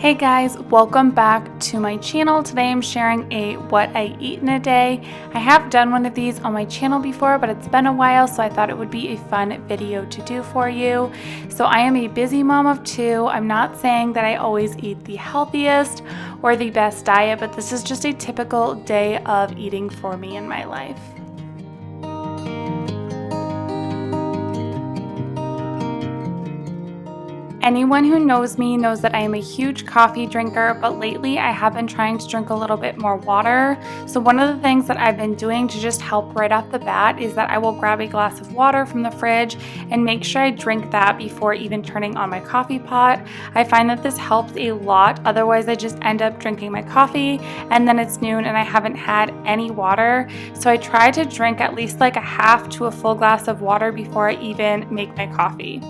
Hey guys, welcome back to my channel. Today I'm sharing a what I eat in a day. I have done one of these on my channel before, but it's been a while, so I thought it would be a fun video to do for you. So I am a busy mom of two. I'm not saying that I always eat the healthiest or the best diet, but this is just a typical day of eating for me in my life. Anyone who knows me knows that I am a huge coffee drinker, but lately I have been trying to drink a little bit more water. So one of the things that I've been doing to just help right off the bat is that I will grab a glass of water from the fridge and make sure I drink that before even turning on my coffee pot. I find that this helps a lot. Otherwise, I just end up drinking my coffee and then it's noon and I haven't had any water. So I try to drink at least like a half to a full glass of water before I even make my coffee.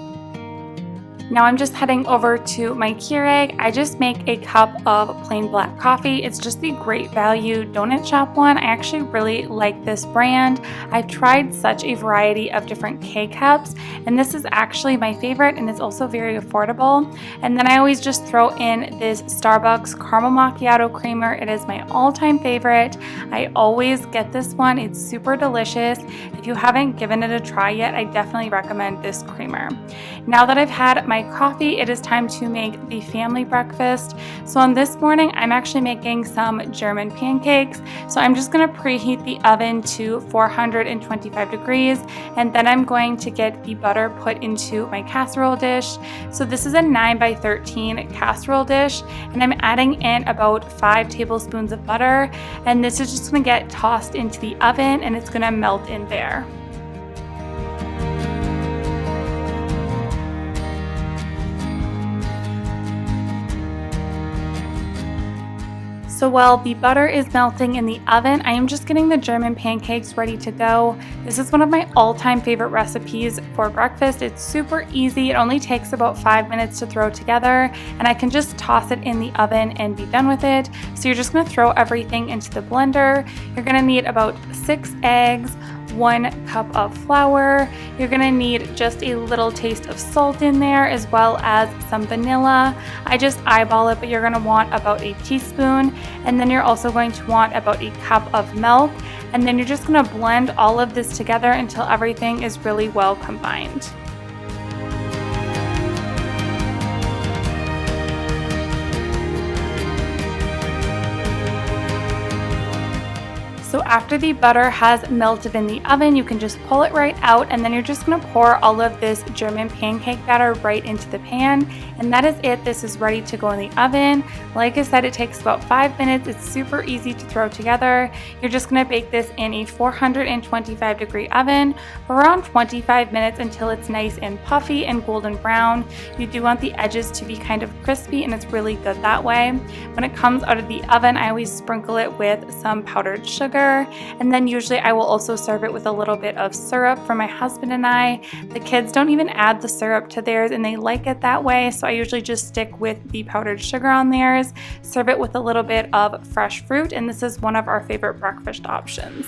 Now I'm just heading over to my Keurig. I just make a cup of plain black coffee. It's just the Great Value donut shop one. I actually really like this brand. I've tried such a variety of different K-Cups, and this is actually my favorite, and it's also very affordable. And then I always just throw in this Starbucks caramel macchiato creamer. It is my all-time favorite. I always get this one. It's super delicious. If you haven't given it a try yet, I definitely recommend this creamer. Now that I've had my coffee, it is time to make the family breakfast. So on this morning, I'm actually making some German pancakes. So I'm just going to preheat the oven to 425 degrees, and then I'm going to get the butter put into my casserole dish. So this is a 9x13 casserole dish, and I'm adding in about 5 tablespoons of butter, and this is just going to get tossed into the oven and it's going to melt in there. So while the butter is melting in the oven, I am just getting the German pancakes ready to go. This is one of my all-time favorite recipes for breakfast. It's super easy. It only takes about 5 minutes to throw together, and I can just toss it in the oven and be done with it. So you're just going to throw everything into the blender. You're going to need about 6 eggs, 1 cup of flour. You're gonna need just a little taste of salt in there, as well as some vanilla. I just eyeball it, but you're gonna want about a teaspoon. And then you're also going to want about a cup of milk. And then you're just gonna blend all of this together until everything is really well combined. So after the butter has melted in the oven, you can just pull it right out, and then you're just going to pour all of this German pancake batter right into the pan, and that is it. This is ready to go in the oven. Like I said, it takes about 5 minutes. It's super easy to throw together. You're just going to bake this in a 425 degree oven for around 25 minutes until it's nice and puffy and golden brown. You do want the edges to be kind of crispy, and it's really good that way. When it comes out of the oven, I always sprinkle it with some powdered sugar. And then usually I will also serve it with a little bit of syrup for my husband and I. The kids don't even add the syrup to theirs, and they like it that way, so I usually just stick with the powdered sugar on theirs. Serve it with a little bit of fresh fruit, and this is one of our favorite breakfast options.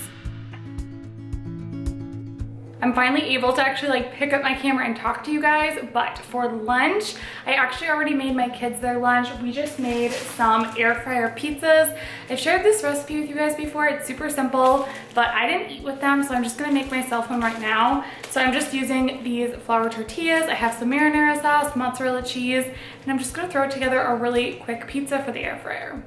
I'm finally able to actually pick up my camera and talk to you guys, but for lunch, I actually already made my kids their lunch. We just made some air fryer pizzas. I've shared this recipe with you guys before. It's super simple, but I didn't eat with them, so I'm just gonna make myself one right now. So I'm just using these flour tortillas. I have some marinara sauce, mozzarella cheese, and I'm just gonna throw together a really quick pizza for the air fryer.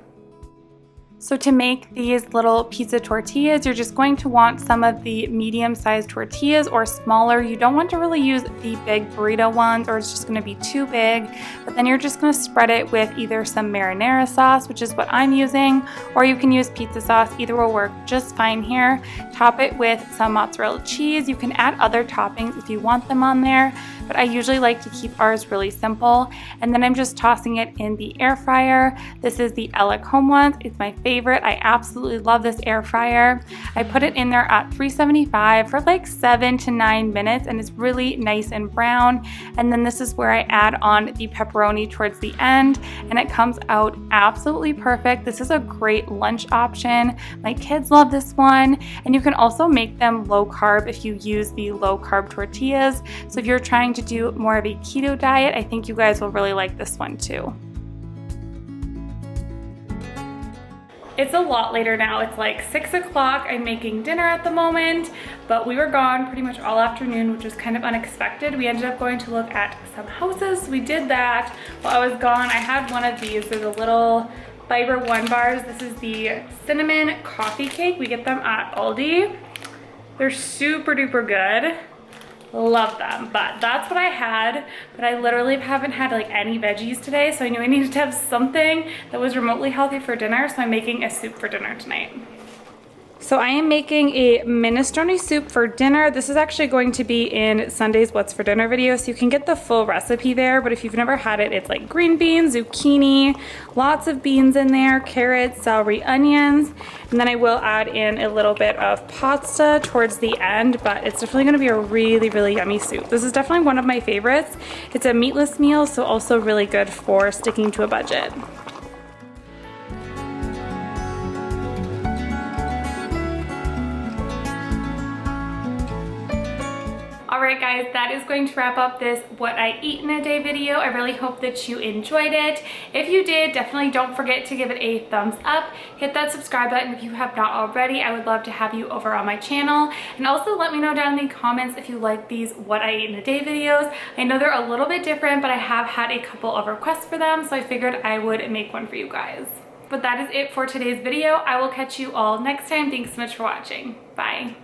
So to make these little pizza tortillas, you're just going to want some of the medium-sized tortillas or smaller. You don't want to really use the big burrito ones, or it's just going to be too big. But then you're just going to spread it with either some marinara sauce, which is what I'm using, or you can use pizza sauce. Either will work just fine here. Top it with some mozzarella cheese. You can add other toppings if you want them on there, but I usually like to keep ours really simple. And then I'm just tossing it in the air fryer. This is the Ella Home ones. It's my favorite. I absolutely love this air fryer. I put it in there at 375 for like 7 to 9 minutes, and it's really nice and brown. And then this is where I add on the pepperoni towards the end, and it comes out absolutely perfect. This is a great lunch option. My kids love this one, and you can also make them low carb if you use the low carb tortillas. So if you're trying to do more of a keto diet, I think you guys will really like this one too. It's a lot later now. It's like 6 o'clock. I'm making dinner at the moment, but we were gone pretty much all afternoon, which was kind of unexpected. We ended up going to look at some houses. We did that while I was gone. I had one of these. They're the little Fiber One bars. This is the cinnamon coffee cake. We get them at Aldi. They're super duper good. Love them, but that's what I had. But I literally haven't had like any veggies today, so I knew I needed to have something that was remotely healthy for dinner, so I'm making a soup for dinner tonight. So I am making a minestrone soup for dinner. This is actually going to be in Sunday's What's for Dinner video, so you can get the full recipe there, but if you've never had it, it's like green beans, zucchini, lots of beans in there, carrots, celery, onions, and then I will add in a little bit of pasta towards the end, but it's definitely gonna be a really, really yummy soup. This is definitely one of my favorites. It's a meatless meal, so also really good for sticking to a budget. Alright guys, that is going to wrap up this what I eat in a day video. I really hope that you enjoyed it. If you did, definitely don't forget to give it a thumbs up. Hit that subscribe button if you have not already. I would love to have you over on my channel. And also let me know down in the comments if you like these what I eat in a day videos. I know they're a little bit different, but I have had a couple of requests for them, so I figured I would make one for you guys. But that is it for today's video. I will catch you all next time. Thanks so much for watching. Bye.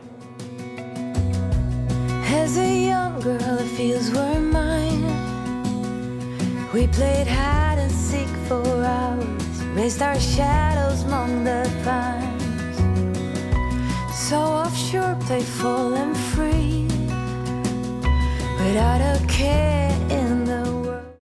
As a young girl, the fields were mine. We played hide and seek for hours, raised our shadows among the pines. So offshore, playful and free, without a care.